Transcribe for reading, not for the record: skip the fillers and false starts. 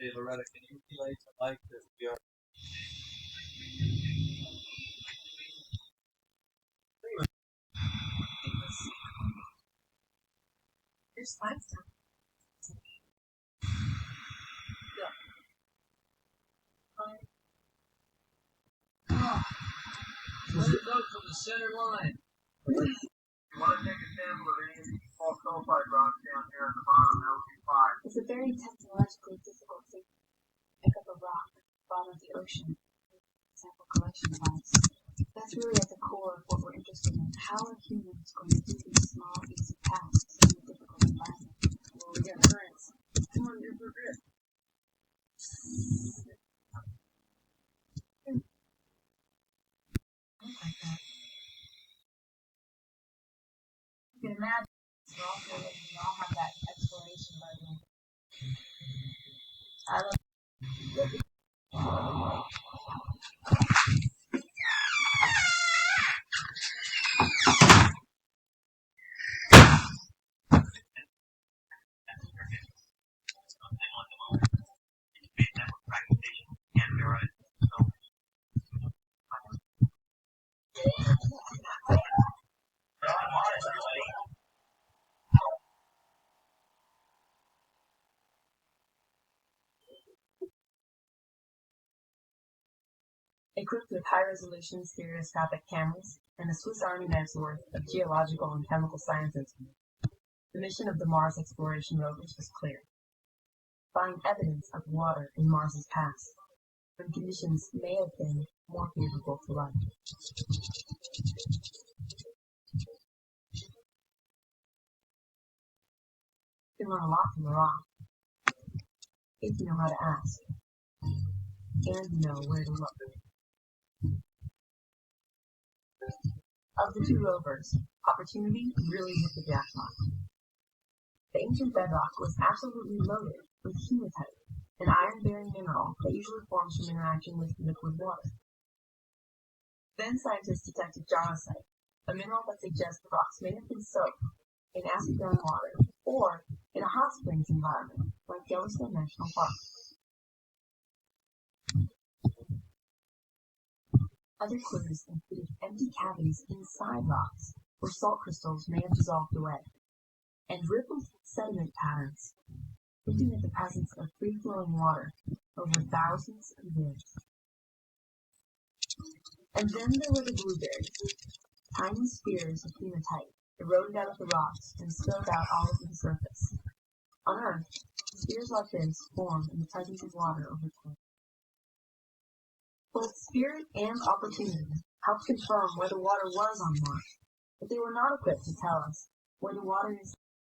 Hey Loretta, can you relay to Mike that we are There's limestone. let it go from the center line? You want to take a sample of any of these small sulfide rocks down here at the bottom, that would be fine. It's a very technologically difficult thing to pick up a rock at the bottom of the ocean. Sample collection device. That's really at the core of what we're interested in. How are humans going to do these small, easy tasks in a difficult environment? Well, we got currents. Come on, give her a grip. Like that. You can imagine we're all feeling, we all have that exploration bug. I love Equipped with high-resolution stereoscopic cameras and a Swiss Army knife's worth of geological and chemical scientists, the mission of the Mars exploration rovers was clear: find evidence of water in Mars's past, when conditions may have been more favorable to life. You can learn a lot from a rock, if you know how to ask, and you know where to look. Of the two rovers, Opportunity really hit the jackpot. The ancient bedrock was absolutely loaded with hematite, an iron-bearing mineral that usually forms from interaction with liquid water. Then scientists detected jarosite, a mineral that suggests the rocks may have been soaked in acid groundwater or in a hot springs environment like Yellowstone National Park. Other clues included empty cavities inside rocks where salt crystals may have dissolved away, and rippled sediment patterns, hinting at the presence of free-flowing water over thousands of years. And then there were the blueberries, tiny spears of hematite eroded out of the rocks and spilled out all over the surface. On Earth, spears like this form in the presence of water over time. Both Spirit and Opportunity helped confirm where the water was on Mars, but they were not equipped to tell us where the water is